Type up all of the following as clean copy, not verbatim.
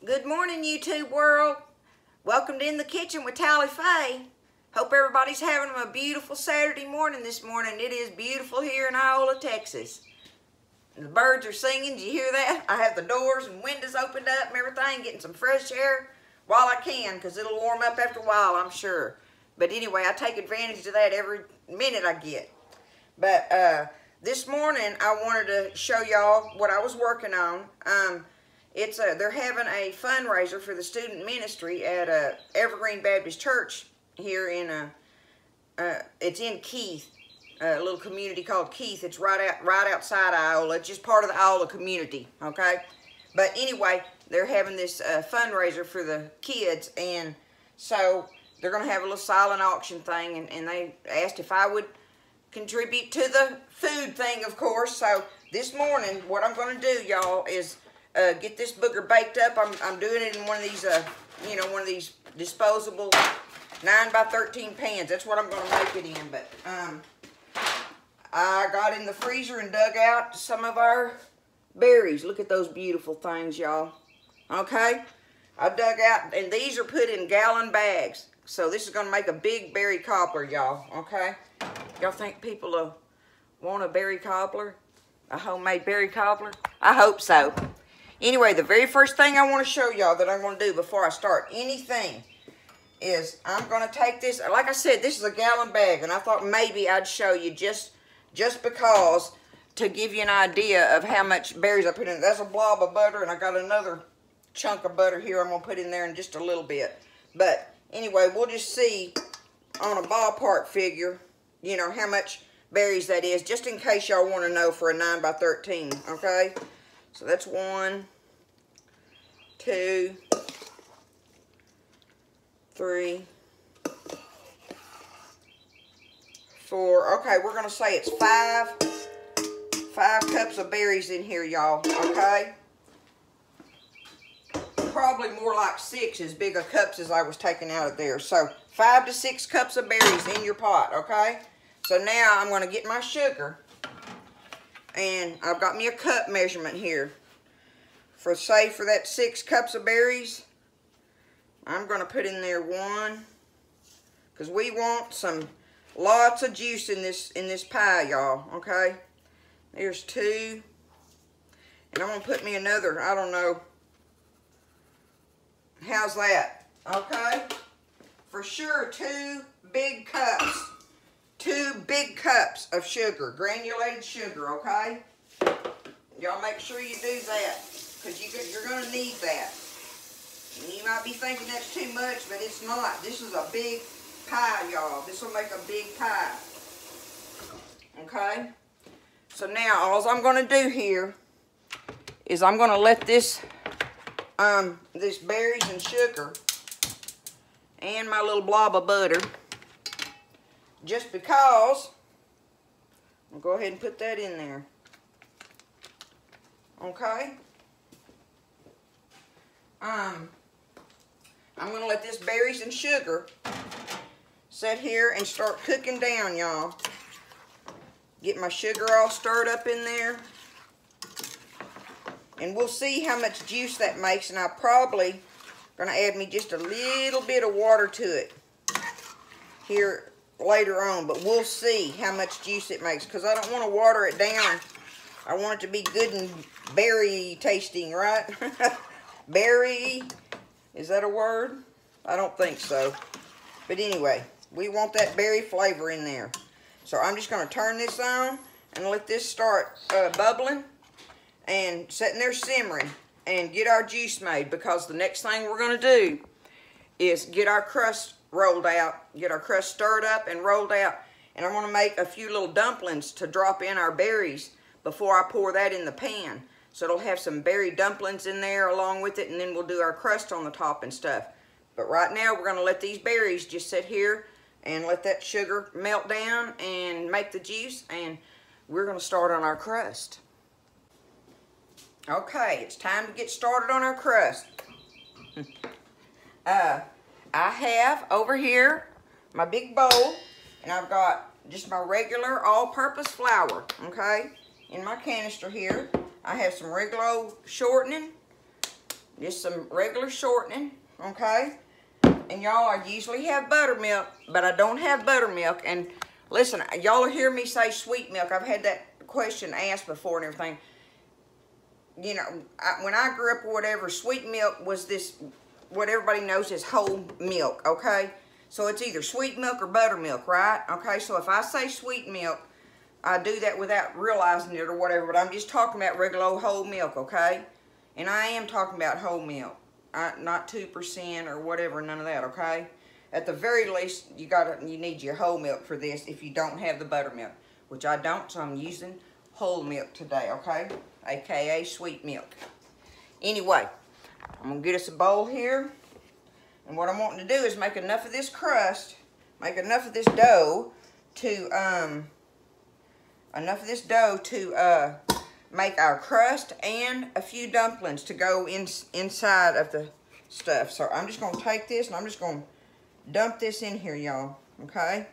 Good morning, YouTube world. Welcome to In the Kitchen with Tally Faye. Hope everybody's having a beautiful Saturday morning this morning. It is beautiful here in Iola, Texas. And the birds are singing. Did you hear that? I have the doors and windows opened up and everything, getting some fresh air while I can, because it'll warm up after a while, I'm sure. But anyway, I take advantage of that every minute I get. But this morning, I wanted to show y'all what I was working on. They're having a fundraiser for the student ministry at Evergreen Baptist Church here in it's in Keith, a little community called Keith. It's right outside Iola. It's just part of the Iola community, okay? But anyway, they're having this fundraiser for the kids, and so they're going to have a little silent auction thing, and they asked if I would contribute to the food thing, of course. So this morning, what I'm going to do, y'all, is get this booger baked up. I'm doing it in one of these, one of these disposable 9x13 pans. That's what I'm going to make it in. But I got in the freezer and dug out some of our berries. Look at those beautiful things, y'all. Okay? I dug out, and these are put in gallon bags. So this is going to make a big berry cobbler, y'all. Okay? Y'all think people want a berry cobbler? A homemade berry cobbler? I hope so. Anyway, the very first thing I want to show y'all that I'm going to do before I start anything is I'm going to take this. Like I said, this is a gallon bag, and I thought maybe I'd show you just because to give you an idea of how much berries I put in. That's a blob of butter, and I got another chunk of butter here I'm going to put in there in just a little bit. But anyway, we'll just see on a ballpark figure, how much berries that is, just in case y'all want to know for a 9x13, okay? So that's 1, 2, 3, 4. Okay, we're going to say it's 5 cups of berries in here, y'all, okay? Probably more like 6, as big of cups as I was taking out of there. So 5 to 6 cups of berries in your pot, okay? So now I'm going to get my sugar. And I've got me a cup measurement here. For that 6 cups of berries, I'm going to put in there 1. Because we want lots of juice in this pie, y'all. Okay? There's 2. And I'm going to put me another, I don't know. How's that? Okay? For sure, 2 big cups. 2 big cups of sugar, granulated sugar, okay? Y'all make sure you do that, because you're going to need that. And you might be thinking that's too much, but it's not. This is a big pie, y'all. This will make a big pie. Okay? So now, all I'm going to do here is I'm going to let this berries and sugar and my little blob of butter, just because, I'll go ahead and put that in there. Okay? I'm going to let this berries and sugar sit here and start cooking down, y'all. Get my sugar all stirred up in there. And we'll see how much juice that makes, and I'm probably going to add me just a little bit of water to it here later on, but we'll see how much juice it makes, because I don't want to water it down. I want it to be good and berry tasting, right? Berry, is that a word? I don't think so. But anyway, we want that berry flavor in there. So I'm just going to turn this on and let this start bubbling and sitting there simmering and get our juice made, because the next thing we're going to do is get our crust rolled out, get our crust stirred up and rolled out. And I want to make a few little dumplings to drop in our berries before I pour that in the pan. So it'll have some berry dumplings in there along with it, and then we'll do our crust on the top and stuff. But right now we're going to let these berries just sit here and let that sugar melt down and make the juice, and we're going to start on our crust. Okay, it's time to get started on our crust. I have over here my big bowl, and I've got just my regular all-purpose flour, okay? In my canister here, I have some regular old shortening, Just some regular shortening, okay? And y'all, I usually have buttermilk, but I don't have buttermilk. And listen, y'all hear me say sweet milk. I've had that question asked before and everything. You know, when I grew up or whatever, sweet milk was this, what everybody knows is whole milk, okay? So it's either sweet milk or buttermilk, right? Okay, so if I say sweet milk, I do that without realizing it or whatever, but I'm just talking about regular old whole milk, okay? And I am talking about whole milk, not 2% or whatever, none of that, okay? At the very least, you need your whole milk for this if you don't have the buttermilk, which I don't, so I'm using whole milk today, okay? AKA sweet milk. Anyway, I'm gonna get us a bowl here, and what I'm wanting to do is make enough of this crust, make enough of this dough to make our crust and a few dumplings to go inside of the stuff. So I'm just gonna take this and I'm just gonna dump this in here, y'all, okay?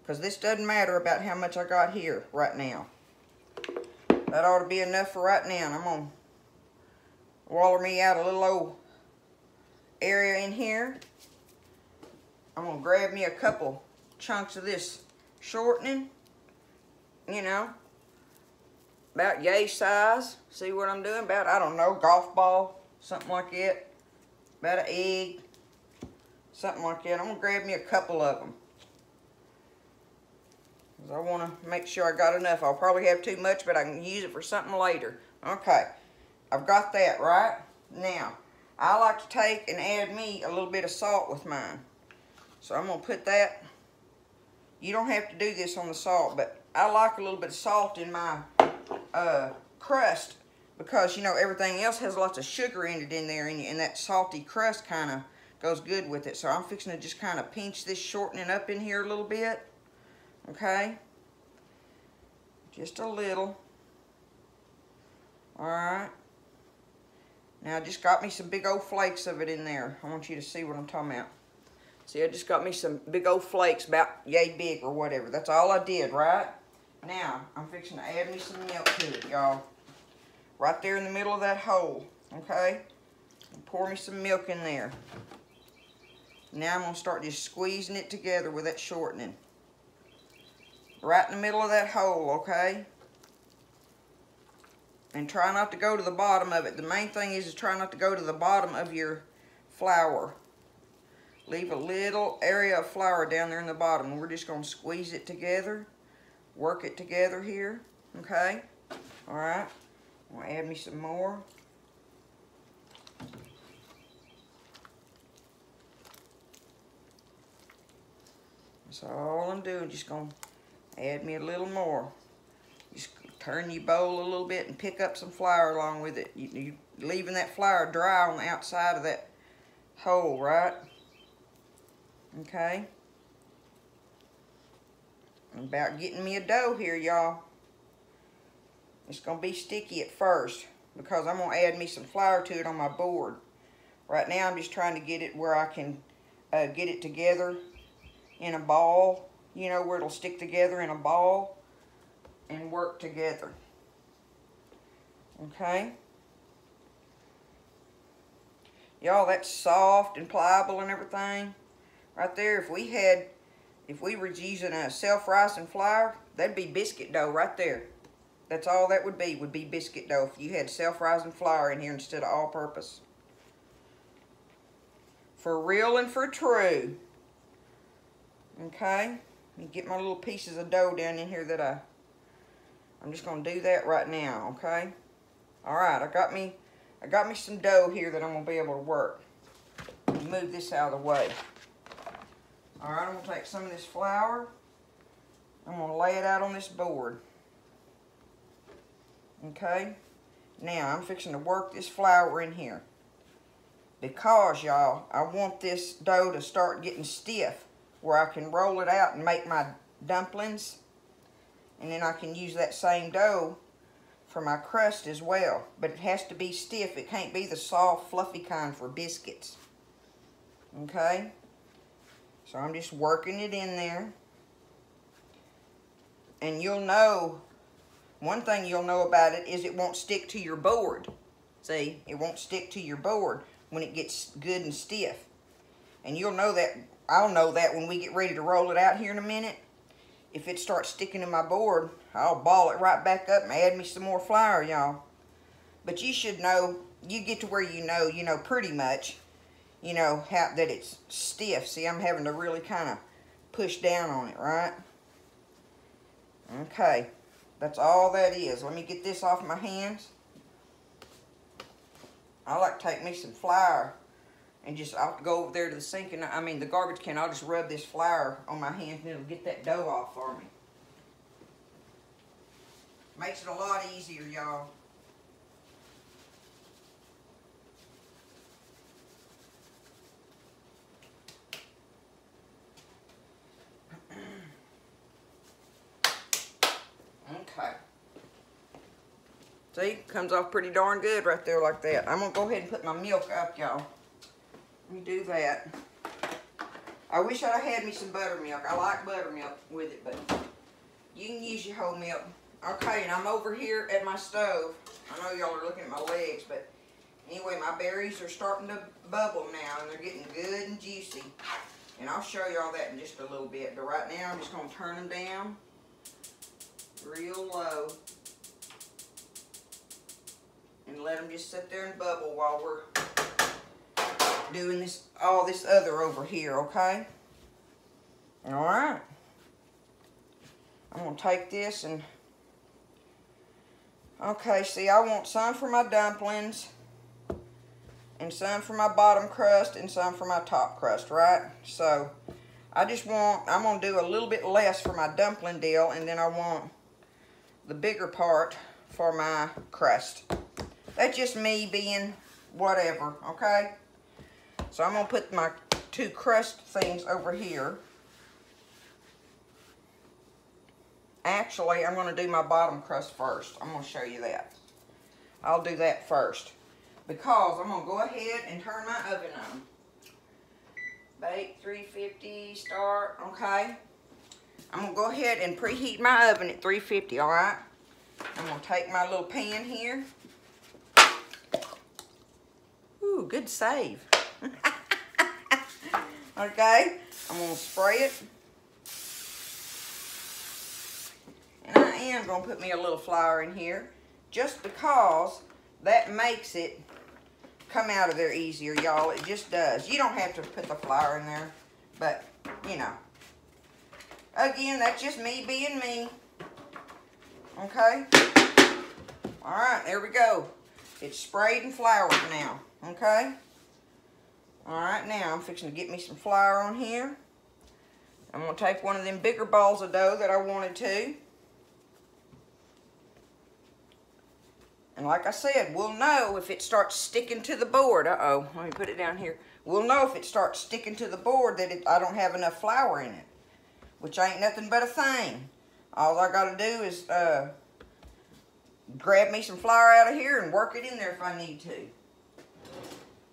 Because this doesn't matter about how much I got here right now. That ought to be enough for right now. And I'm gonna waller me out a little old area in here. I'm gonna grab me a couple chunks of this shortening, you know, about yay size. See what I'm doing? About, I don't know, golf ball, something like that. About an egg, something like that. I'm gonna grab me a couple of them, because I want to make sure I got enough. I'll probably have too much, but I can use it for something later. Okay, I've got that right. Now, I like to take and add me a little bit of salt with mine. So I'm gonna put that. You don't have to do this on the salt, but I like a little bit of salt in my crust, because, you know, everything else has lots of sugar in it in there, and that salty crust kind of goes good with it. So I'm fixing to just kind of pinch this shortening up in here a little bit, okay? Just a little. All right. Now I just got me some big old flakes of it in there. I want you to see what I'm talking about. See, I just got me some big old flakes about yay big or whatever. That's all I did, right? Now, I'm fixing to add me some milk to it, y'all. Right there in the middle of that hole, okay? And pour me some milk in there. Now I'm going to start just squeezing it together with that shortening. Right in the middle of that hole, okay? And try not to go to the bottom of it. The main thing is try not to go to the bottom of your flour. Leave a little area of flour down there in the bottom. And we're just going to squeeze it together. Work it together here, okay? All right. I'm going to add me some more. That's all I'm doing. Just going to add me a little more. Just turn your bowl a little bit and pick up some flour along with it. You leaving that flour dry on the outside of that hole, right? Okay. I'm about getting me a dough here, y'all. It's going to be sticky at first because I'm going to add me some flour to it on my board. Right now I'm just trying to get it where I can get it together in a ball, you know, where it'll stick together in a ball and work together. Okay? Y'all, that's soft and pliable and everything. Right there, if we were using a self-rising flour, that'd be biscuit dough right there. That's all that would be biscuit dough if you had self-rising flour in here instead of all-purpose. For real and for true. Okay? Let me get my little pieces of dough down in here that I'm just going to do that right now, okay? All right, I got me some dough here that I'm going to be able to work. Let me move this out of the way. All right, I'm going to take some of this flour. I'm going to lay it out on this board. Okay? Now, I'm fixing to work this flour in here. Because, y'all, I want this dough to start getting stiff where I can roll it out and make my dumplings. And then I can use that same dough for my crust as well. But it has to be stiff. It can't be the soft, fluffy kind for biscuits. Okay? So I'm just working it in there. And you'll know, one thing you'll know about it is it won't stick to your board. See, it won't stick to your board when it gets good and stiff. And you'll know that, I'll know that when we get ready to roll it out here in a minute. If it starts sticking to my board, I'll ball it right back up and add me some more flour, y'all. But you should know, you get to where you know pretty much, how that it's stiff. See, I'm having to really kind of push down on it, right? Okay, that's all that is. Let me get this off my hands. I like to take me some flour and I'll go over there to the sink and the garbage can. I'll just rub this flour on my hands and it'll get that dough off for me. Makes it a lot easier, y'all. Okay. See, comes off pretty darn good right there like that. I'm gonna go ahead and put my milk up, y'all. Let me do that. I wish I'd have had me some buttermilk. I like buttermilk with it, but you can use your whole milk. Okay, and I'm over here at my stove. I know y'all are looking at my legs, but anyway, my berries are starting to bubble now, and they're getting good and juicy. And I'll show y'all that in just a little bit. But right now, I'm just gonna turn them down real low and let them just sit there and bubble while we're doing all this other over here, okay? All right. I'm gonna take this and, okay, see, I want some for my dumplings and some for my bottom crust and some for my top crust, right? So I'm gonna do a little bit less for my dumpling deal, and then I want the bigger part for my crust. That's just me being whatever, okay? So I'm gonna put my two crust things over here. Actually, I'm gonna do my bottom crust first. I'm gonna show you that. I'll do that first because I'm gonna go ahead and turn my oven on. Bake 350, start, okay? I'm gonna go ahead and preheat my oven at 350, all right? I'm gonna take my little pan here. Ooh, good save. Okay, I'm gonna spray it. And I am gonna put me a little flour in here just because that makes it come out of there easier, y'all. It just does. You don't have to put the flour in there, but again, that's just me being me. Okay? Alright, there we go. It's sprayed and floured now. Okay? Alright, now I'm fixing to get me some flour on here. I'm going to take one of them bigger balls of dough that I wanted to. And like I said, we'll know if it starts sticking to the board. Uh-oh, let me put it down here. We'll know if it starts sticking to the board that I don't have enough flour in it. Which ain't nothing but a thing. All I got to do is grab me some flour out of here and work it in there if I need to.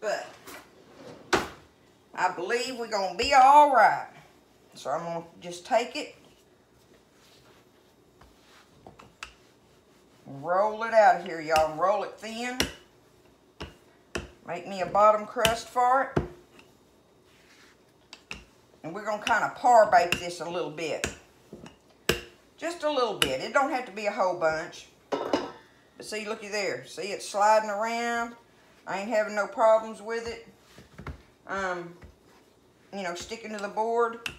But I believe we're going to be all right. So I'm going to just take it, roll it out of here, y'all. Roll it thin. Make me a bottom crust for it. And we're going to kind of par bake this a little bit. Just a little bit. It don't have to be a whole bunch. But see, looky there. See, it's sliding around. I ain't having no problems with it. Sticking to the board.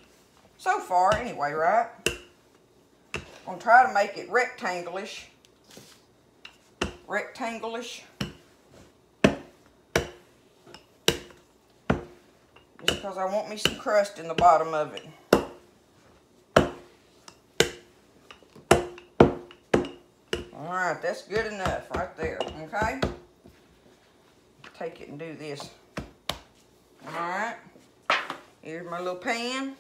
So far, anyway, right? I'm going to try to make it rectangle-ish. Rectangle-ish. Just because I want me some crust in the bottom of it. Alright, that's good enough right there, okay? Take it and do this. Alright, here's my little pan.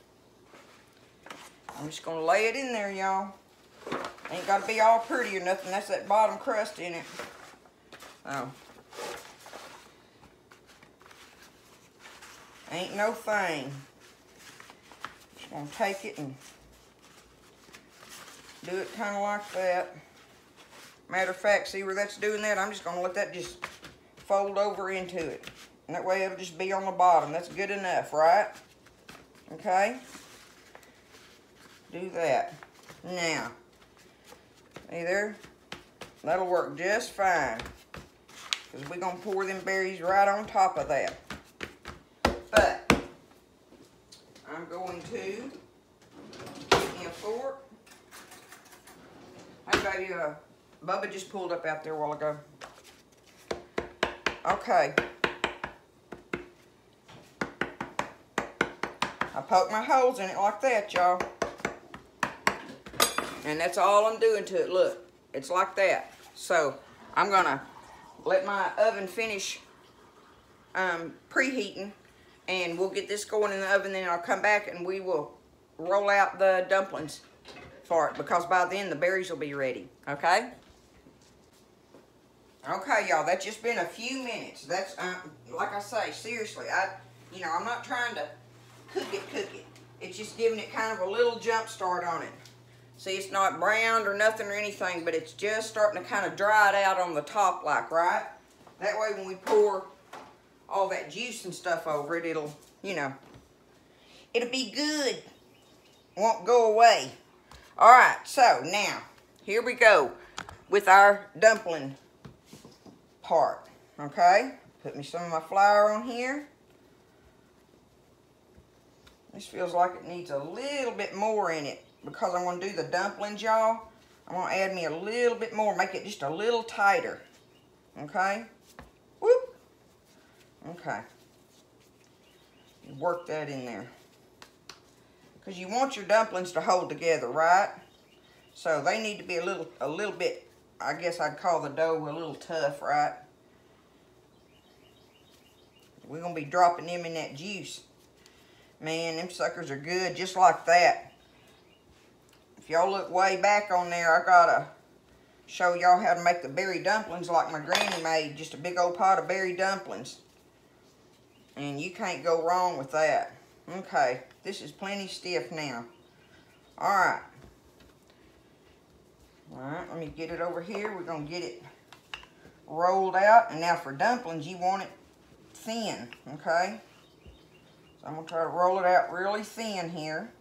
I'm just going to lay it in there, y'all. Ain't got to be all pretty or nothing. That's that bottom crust in it. Oh. Ain't no thing. Just going to take it and do it kind of like that. Matter of fact, see where that's doing that? I'm just going to let that just fold over into it. And that way it'll just be on the bottom. That's good enough, right? Okay? Do that. Now, either that'll work just fine. Because we're going to pour them berries right on top of that. But I'm going to get me a fork. Hey baby, Bubba just pulled up out there a while ago. Okay. I poke my holes in it like that, y'all. And that's all I'm doing to it. Look, it's like that. So I'm gonna let my oven finish preheating, and we'll get this going in the oven, then I'll come back and we will roll out the dumplings for it, because by then the berries will be ready, okay? Okay, y'all, that's just been a few minutes. That's, like I say, seriously, I'm not trying to cook it. It's just giving it kind of a little jump start on it. See, it's not browned or nothing or anything, but it's just starting to kind of dry it out on the top, like, right? That way when we pour all that juice and stuff over it, it'll, it'll be good. Won't go away. All right, so now, here we go with our dumpling part, okay? Put me some of my flour on here. This feels like it needs a little bit more in it, because I'm going to do the dumplings, y'all. I'm going to add me a little bit more, make it just a little tighter, okay? Whoop. Okay. Work that in there. Because you want your dumplings to hold together, right? So they need to be a little bit, I guess I'd call the dough a little tough, right? We're going to be dropping them in that juice. Man, them suckers are good just like that. If y'all look way back on there, I got to show y'all how to make the berry dumplings like my granny made. Just a big old pot of berry dumplings. And you can't go wrong with that. Okay, this is plenty stiff now. Alright. Alright, let me get it over here. We're going to get it rolled out. And now for dumplings, you want it thin, okay? So I'm going to try to roll it out really thin here.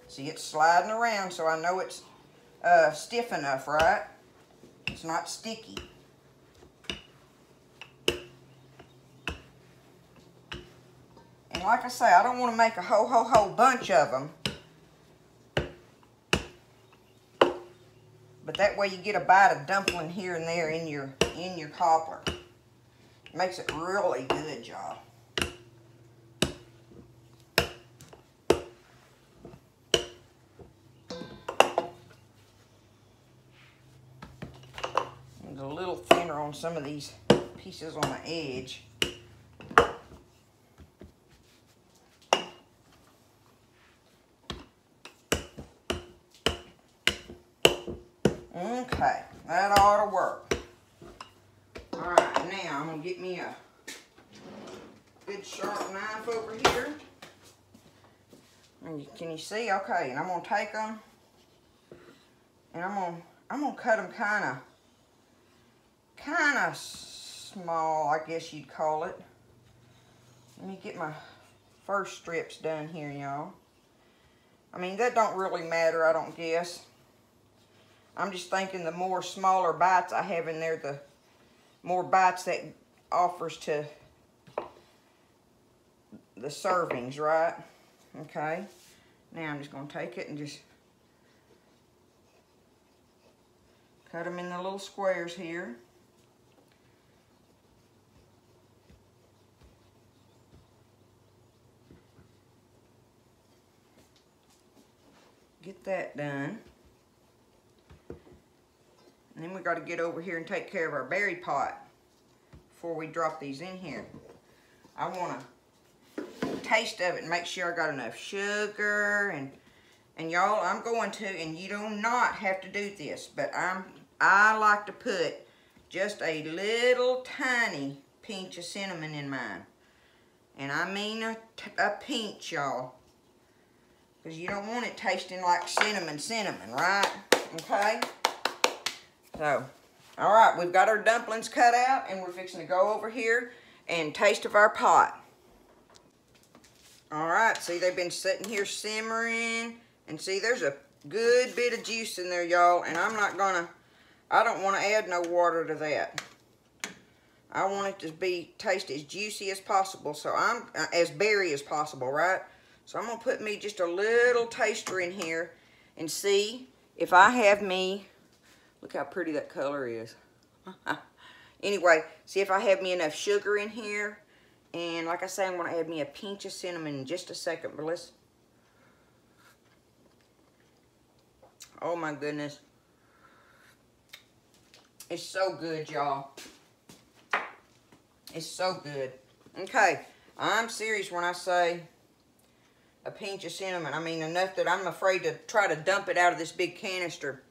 See, it's sliding around, so I know it's stiff enough, right? It's not sticky. And like I say, I don't want to make a whole bunch of them. But that way you get a bite of dumpling here and there in your cobbler. It makes it really good, y'all. It's a little thinner on some of these pieces on the edge. Okay, that ought to work. Alright, now I'm going to get me a good sharp knife over here. And can you see? Okay, and I'm going to take them and I'm going to cut them kind of small, I guess you'd call it. Let me get my first strips done here, y'all. I mean, that don't really matter, I don't guess. I'm just thinking the more smaller bites I have in there, the more bites that offers to the servings, right? Okay. Now I'm just going to take it and just cut them in the little squares here. Get that done. And then we got to get over here and take care of our berry pot before we drop these in here. I want to taste of it and make sure I got enough sugar, and y'all, I'm going to, and you do not have to do this, but I like to put just a little tiny pinch of cinnamon in mine. And I mean a pinch, y'all. because you don't want it tasting like cinnamon, right? Okay? So, all right, we've got our dumplings cut out, and we're fixing to go over here and taste of our pot. All right, see, they've been sitting here simmering, and see, there's a good bit of juice in there, y'all, and I don't want to add no water to that. I want it to taste as juicy as possible, so I'm as berry as possible, right? So I'm gonna put me just a little taster in here and see if I have me. Look how pretty that color is. Anyway, see if I have me enough sugar in here, and like I say, I'm gonna add me a pinch of cinnamon in just a second. But let's. Oh my goodness, it's so good, y'all. It's so good. Okay, I'm serious when I say a pinch of cinnamon. I mean enough that I'm afraid to try to dump it out of this big canister.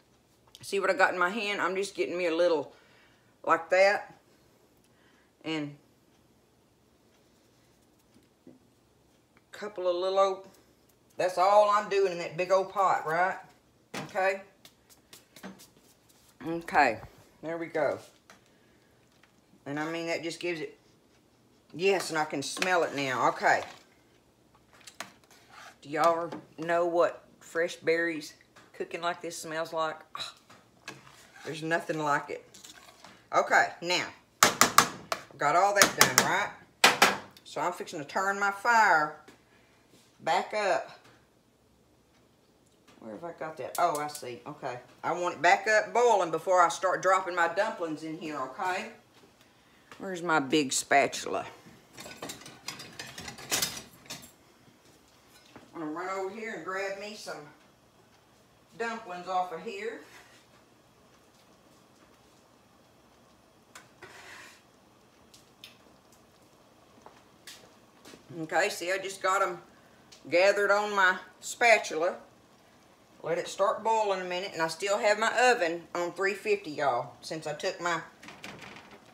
See what I got in my hand? I'm just getting me a little like that. And a couple of little old, that's all I'm doing in that big old pot, right? Okay? Okay, there we go. And I mean, that just gives it, yes, and I can smell it now. Okay. Do y'all know what fresh berries cooking like this smells like? Oh, there's nothing like it. Okay, now, got all that done, right? So I'm fixing to turn my fire back up. Where have I got that? Oh, I see. Okay. I want it back up boiling before I start dropping my dumplings in here, okay? Where's my big spatula? I'm gonna run over here and grab me some dumplings off of here. Okay, see, I just got them gathered on my spatula. Let it start boiling a minute, and I still have my oven on 350, y'all, since I took my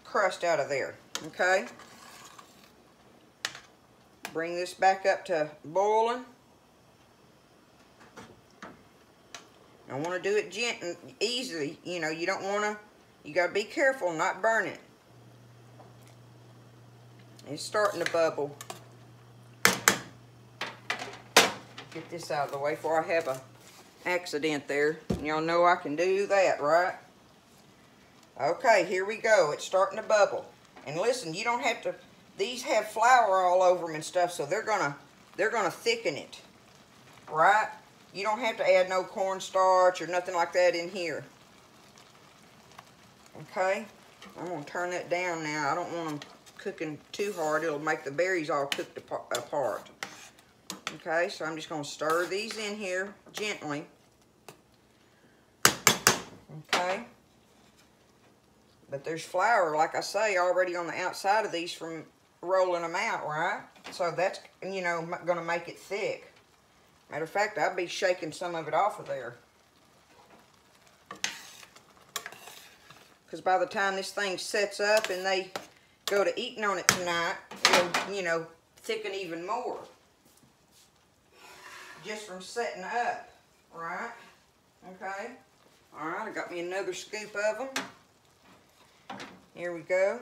crust out of there. Okay, bring this back up to boiling. I want to do it gently, easily. You know, you don't want to, you got to be careful not burn it. It's starting to bubble. Get this out of the way before I have a accident there. Y'all know I can do that, right? Okay, here we go. It's starting to bubble. And listen, you don't have to, these have flour all over them and stuff, so they're gonna thicken it, right? You don't have to add no cornstarch or nothing like that in here. Okay, I'm gonna turn that down now. I don't want them cooking too hard. It'll make the berries all cooked apart. Okay, so I'm just gonna stir these in here gently. Okay. But there's flour, like I say, already on the outside of these from rolling them out, right? So that's, you know, going to make it thick. Matter of fact, I'll be shaking some of it off of there. Because by the time this thing sets up and they go to eating on it tonight, it'll, you know, thicken even more. Just from setting up, right? Okay. All right, I got me another scoop of them. Here we go.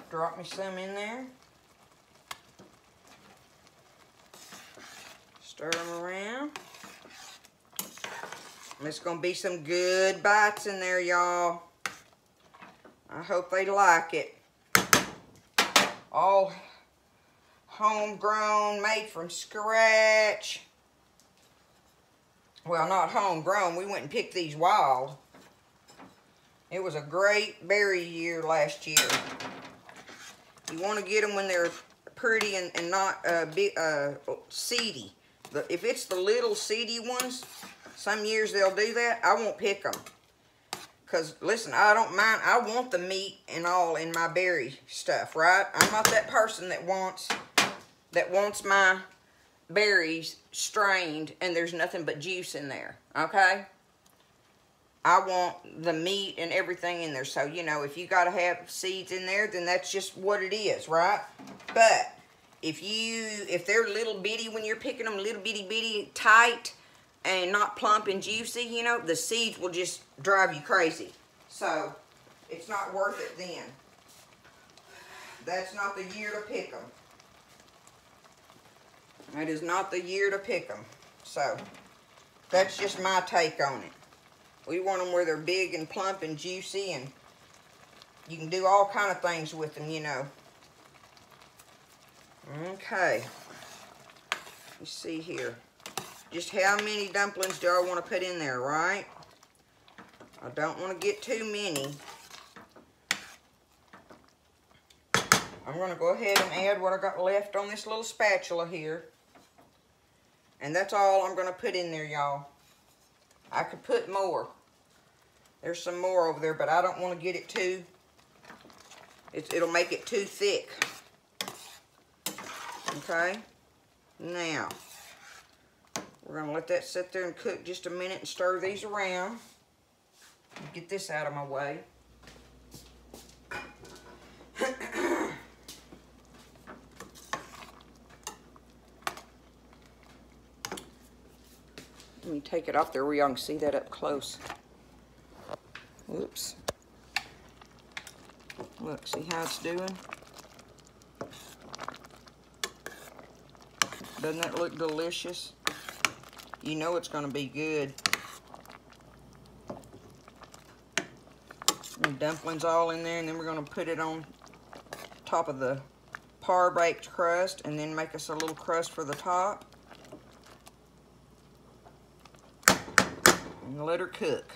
Drop me some in there. Stir them around. There's going to be some good bites in there, y'all. I hope they like it. All homegrown, made from scratch. Well, not homegrown. We went and picked these wild. It was a great berry year last year. You want to get them when they're pretty and not big, seedy. If it's the little seedy ones, some years they'll do that. I won't pick them. Because, listen, I don't mind. I want the meat and all in my berry stuff, right? I'm not that person that wants my berries strained and there's nothing but juice in there, okay? I want the meat and everything in there. So, you know, if you got to have seeds in there, then that's just what it is, right? But if they're little bitty when you're picking them, little bitty tight and not plump and juicy, you know, the seeds will just drive you crazy. So it's not worth it then. That's not the year to pick them. That is not the year to pick them. So that's just my take on it. We want them where they're big and plump and juicy, and you can do all kind of things with them, you know. Okay. Let's see here. Just how many dumplings do I want to put in there, right? I don't want to get too many. I'm going to go ahead and add what I got left on this little spatula here. And that's all I'm going to put in there, y'all. I could put more. There's some more over there, but I don't want to get it too... It'll make it too thick. Okay? Now, we're going to let that sit there and cook just a minute and stir these around. Get this out of my way. Let me take it off there where y'all can see that up close. Whoops. Look, see how it's doing? Doesn't that look delicious? You know it's going to be good. And dumplings all in there, and then we're going to put it on top of the par-baked crust, and then make us a little crust for the top. And let her cook.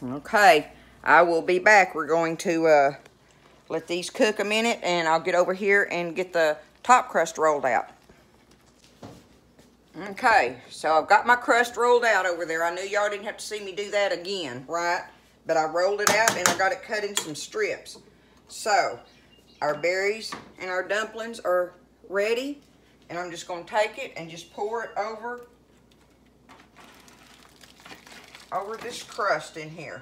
Okay, I will be back. We're going to let these cook a minute, and I'll get over here and get the top crust rolled out. Okay, so I've got my crust rolled out over there. I knew y'all didn't have to see me do that again, right? But I rolled it out and I got it cut in some strips. So, our berries and our dumplings are ready, and I'm just going to take it and just pour it over this crust in here.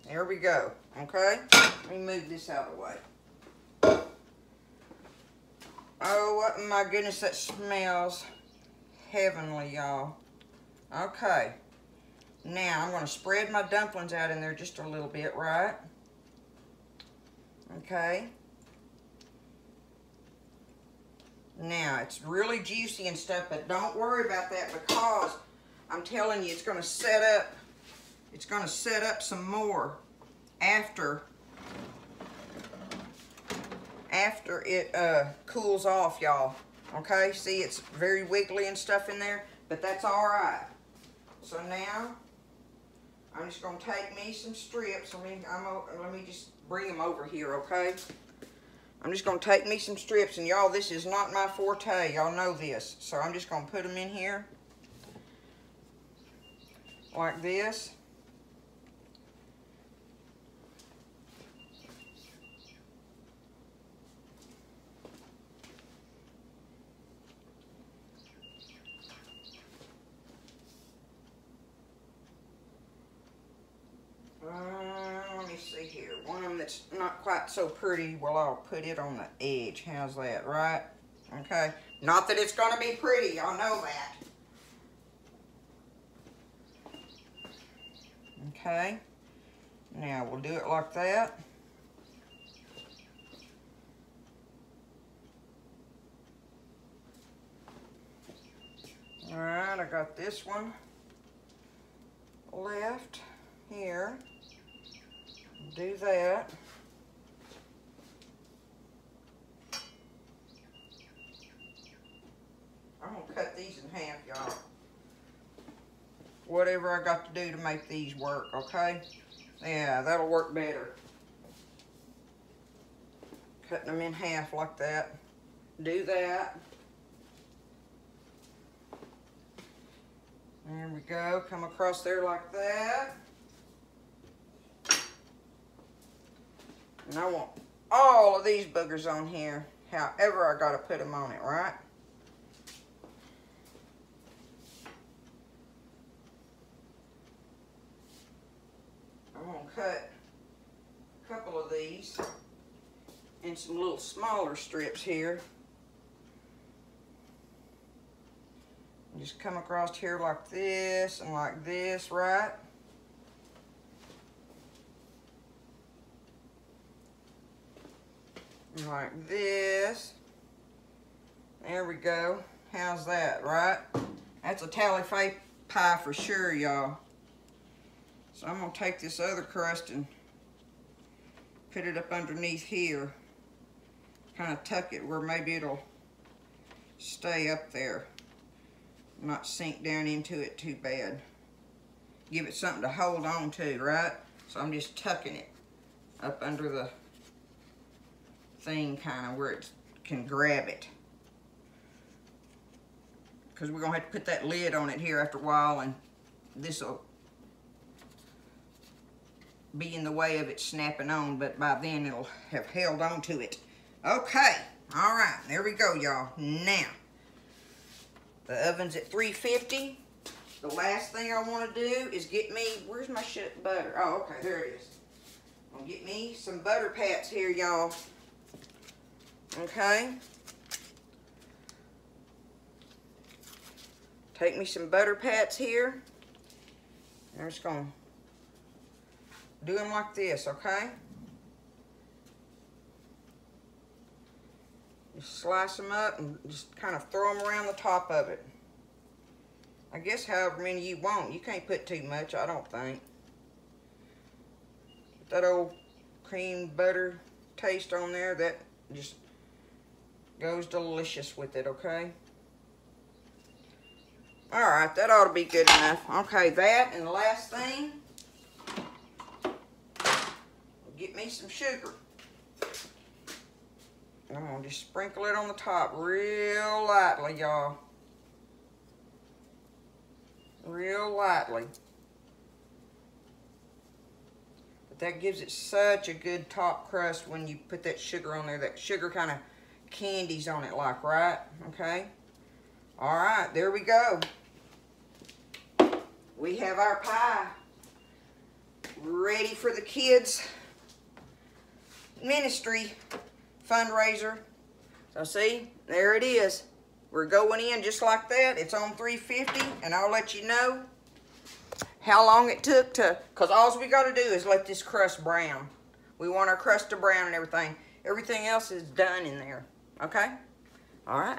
There we go, okay? Let me move this out of the way. Oh, what, my goodness, that smells heavenly, y'all. Okay. Now, I'm going to spread my dumplings out in there just a little bit, right? Okay. Now, it's really juicy and stuff, but don't worry about that, because I'm telling you, it's going to set up some more after it cools off, y'all. Okay, see, it's very wiggly and stuff in there, but that's all right. So now, I'm just going to take me some strips. Let me just bring them over here, okay? I'm just going to take me some strips, and y'all, this is not my forte. Y'all know this. So I'm just going to put them in here like this. Let me see here. One of them that's not quite so pretty, well, I'll put it on the edge. How's that, right? Okay. Not that it's going to be pretty. Y'all know that. Okay. Now, we'll do it like that. Alright, I got this one left here. Do that. I'm going to cut these in half, y'all. Whatever I got to do to make these work, okay? Yeah, that'll work better. Cutting them in half like that. Do that. There we go. Come across there like that. And I want all of these boogers on here. However I got to put them on it, right? I'm going to cut a couple of these in in some little smaller strips here. Just come across here like this and like this, right? And like this. There we go. How's that, right? That's a tally-fay pie for sure, y'all. So I'm gonna take this other crust and put it up underneath here. Kind of tuck it where maybe it'll stay up there. Not sink down into it too bad. Give it something to hold on to, right? So I'm just tucking it up under the thing, kind of where it can grab it. Because we're going to have to put that lid on it here after a while, and this will be in the way of it snapping on, but by then it'll have held on to it. Okay, all right, there we go, y'all. Now, the oven's at 350. The last thing I want to do is get me, where's my butter? Oh, okay, there it is. I'm going to get me some butter pats here, y'all. Okay. Take me some butter pats here. I'm just going to do them like this, okay? Just slice them up and just kind of throw them around the top of it. I guess however many you want. You can't put too much, I don't think. Put that old cream butter taste on there, that just goes delicious with it, okay? Alright, that ought to be good enough. Okay, that, and the last thing, get me some sugar. I'm going to just sprinkle it on the top real lightly, y'all. Real lightly. But that gives it such a good top crust when you put that sugar on there. That sugar kind of candies on it like, right? Okay. Alright, there we go. We have our pie ready for the kids' ministry fundraiser. So see, there it is. We're going in just like that. It's on 350, and I'll let you know how long it took to, because all we got to do is let this crust brown. We want our crust to brown and everything. Everything else is done in there. Okay? All right.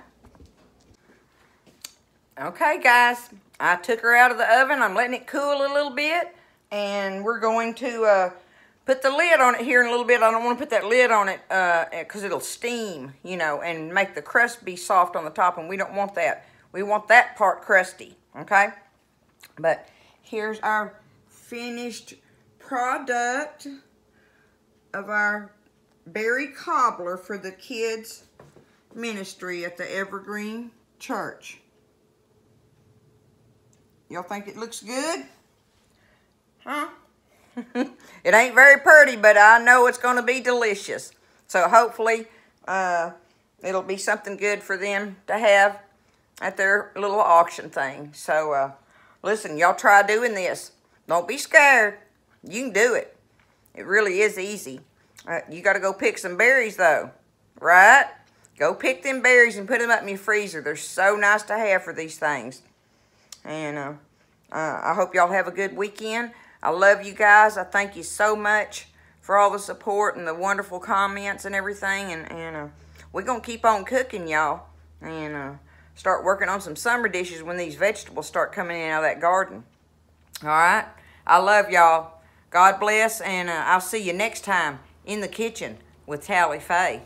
Okay, guys. I took her out of the oven. I'm letting it cool a little bit, and we're going to put the lid on it here in a little bit. I don't want to put that lid on it because it'll steam, you know, and make the crust be soft on the top, and we don't want that. We want that part crusty, okay? But here's our finished product of our berry cobbler for the kids' ministry at the Evergreen Church. Y'all think it looks good? Huh? It ain't very pretty, but I know it's going to be delicious. So hopefully it'll be something good for them to have at their little auction thing. So listen, y'all try doing this. Don't be scared. You can do it. It really is easy. You got to go pick some berries though, right? Go pick them berries and put them up in your freezer. They're so nice to have for these things. And I hope y'all have a good weekend. I love you guys. I thank you so much for all the support and the wonderful comments and everything. And we're going to keep on cooking, y'all. And start working on some summer dishes when these vegetables start coming in out of that garden. All right? I love y'all. God bless. And I'll see you next time in the kitchen with Tally Faye.